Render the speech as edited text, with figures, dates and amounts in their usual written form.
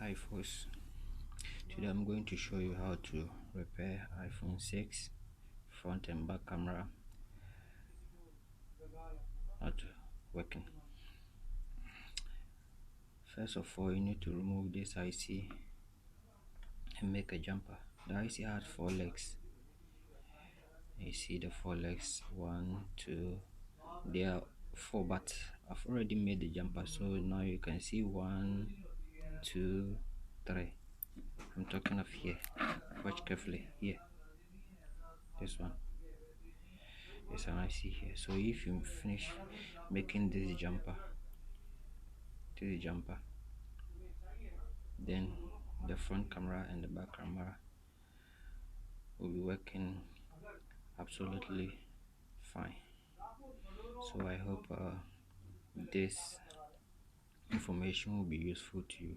Hi folks, today I'm going to show you how to repair iPhone 6 front and back camera not working. First of all, you need to remove this IC and make a jumper. The IC has 4 legs. You see the 4 legs, 1, 2, there are 4, but I've already made the jumper, so now you can see 1, 2, 3. I'm talking of here. Watch carefully here. This one. Yes, and I see here. So if you finish making this jumper, then the front camera and the back camera will be working absolutely fine. So I hope this information will be useful to you.